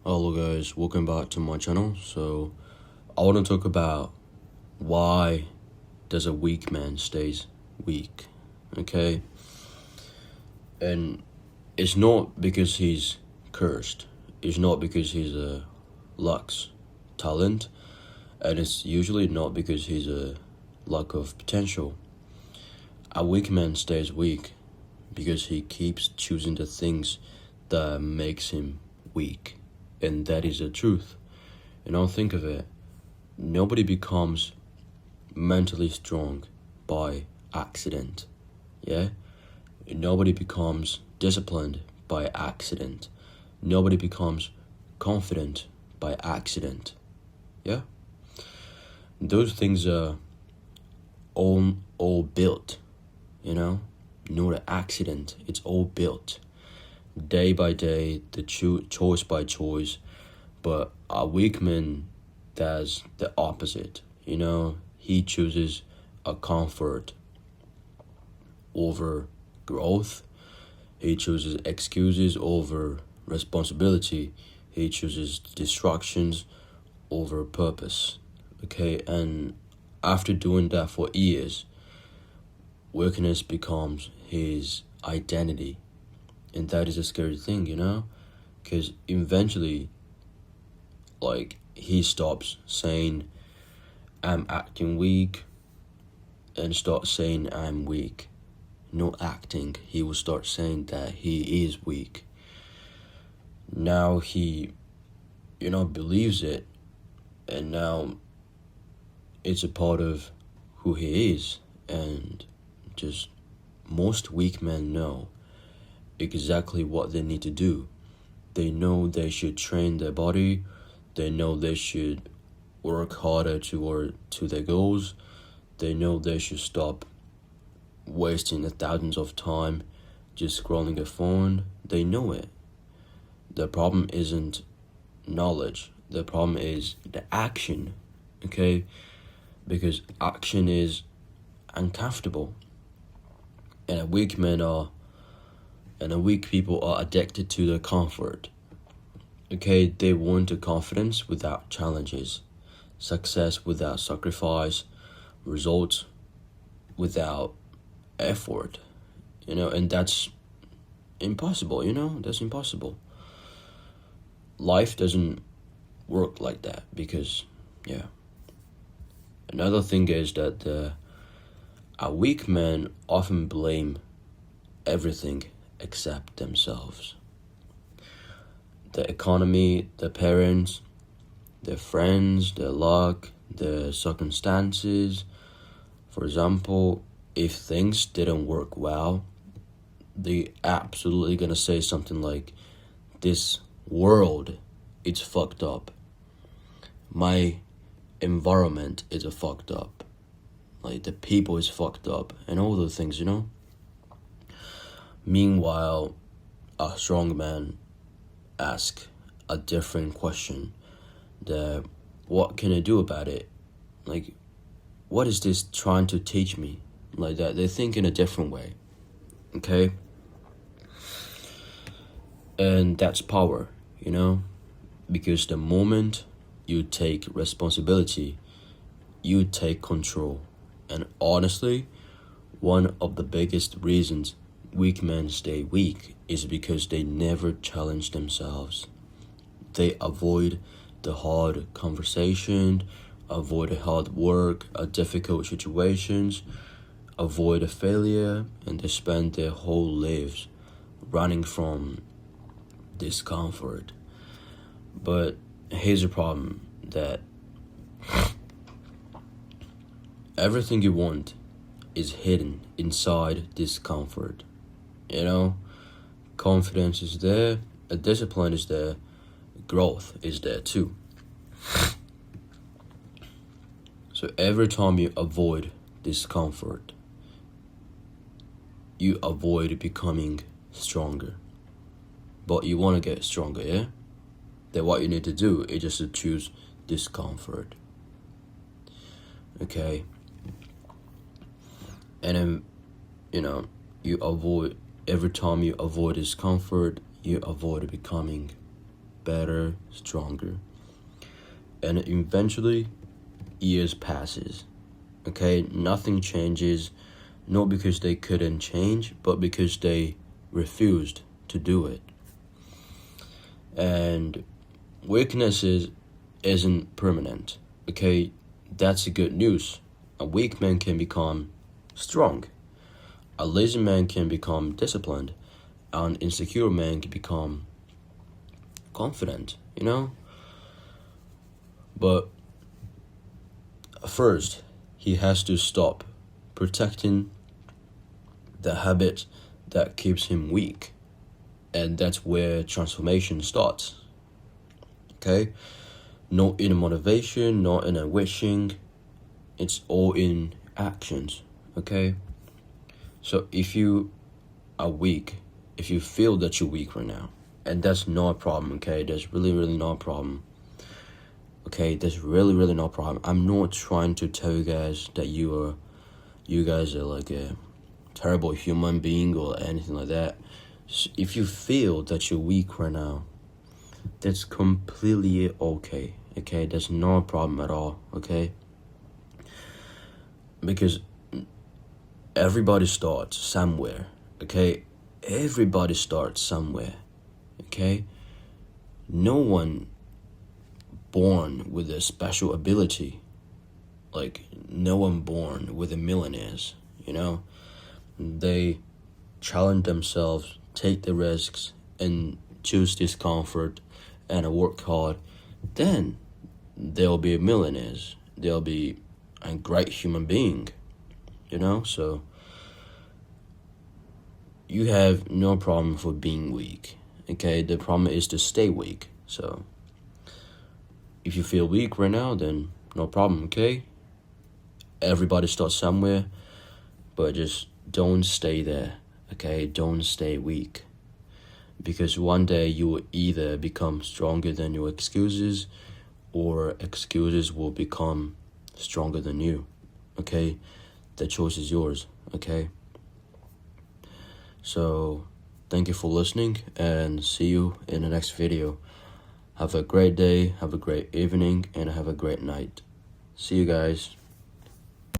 Hello guys, welcome back to my channel. So I want to talk about why does a weak man stays weak, okay? And it's not because he's cursed. It's not because he's a lacks talent, and it's usually not because he's a lack of potential. A weak man stays weak because he keeps choosing the things that makes him weak. And that is the truth. Think of it. Nobody becomes mentally strong by accident. Yeah? Nobody becomes disciplined by accident. Nobody becomes confident by accident. Yeah? Those things are all built, not an accident. It's all built day by day, the choice by choice. But a weak man does the opposite. He chooses a comfort over growth. He chooses excuses over responsibility. He chooses distractions over purpose. Okay, and after doing that for years, weakness becomes his identity. And that is a scary thing, because eventually, he stops saying, I'm acting weak, and starts saying, I'm weak. Not acting, he will start saying that he is weak. Now he, believes it, and now it's a part of who he is. And just most weak men know exactly what they need to do. They know they should train their body. They know they should work harder to their goals. They know they should stop wasting the thousands of time just scrolling a phone. They know it. The problem isn't knowledge. The problem is the action, okay? Because action is uncomfortable. And weak people are addicted to the comfort. Okay, they want the confidence without challenges, success without sacrifice, results without effort. And that's impossible. That's impossible. Life doesn't work like that because, Another thing is that a weak man often blame everything except themselves. The economy, the parents, their friends, their luck, the circumstances. For example, if things didn't work well, they absolutely gonna say something like, this world, it's fucked up. My environment is fucked up. The people is fucked up, and all those things, Meanwhile, a strong man asks a different question. What can I do about it? What is this trying to teach me? That they think in a different way. Okay? And that's power, because the moment you take responsibility, you take control. And honestly, one of the biggest reasons weak men stay weak is because they never challenge themselves. They avoid the hard conversation, avoid the hard work, difficult situations, avoid a failure, and they spend their whole lives running from discomfort. But here's the problem, that everything you want is hidden inside discomfort. Confidence is there, a discipline is there, growth is there too. So every time you avoid discomfort, you avoid becoming stronger. But you want to get stronger, yeah? Then what you need to do is just to choose discomfort. Okay? And then, every time you avoid discomfort, you avoid becoming better, stronger. And eventually, years passes. Okay, nothing changes, not because they couldn't change, but because they refused to do it. And weaknesses isn't permanent. Okay, that's the good news. A weak man can become strong. A lazy man can become disciplined. An insecure man can become confident, But first, he has to stop protecting the habit that keeps him weak. And that's where transformation starts. Okay? Not in motivation, not in a wishing. It's all in actions. Okay? So if you are weak, if you feel that you're weak right now, and that's not a problem, okay? That's really, really not a problem. Okay, that's really, really not a problem. I'm not trying to tell you guys that you guys are like a terrible human being or anything like that. So if you feel that you're weak right now, that's completely okay. Okay, that's not a problem at all. Okay, because everybody starts somewhere. Okay, everybody starts somewhere. Okay, no one born with a special ability. Like, no one born with a millionaires, They challenge themselves, take the risks, and choose discomfort and work hard. Then they'll be millionaires. They'll be a great human being, So you have no problem for being weak. Okay, the problem is to stay weak. So if you feel weak right now, then no problem, okay? Everybody starts somewhere, but just don't stay there, okay? Don't stay weak. Because one day you will either become stronger than your excuses, or excuses will become stronger than you, okay? The choice is yours, okay? So, thank you for listening, and see you in the next video. Have a great day, have a great evening, and have a great night. See you guys.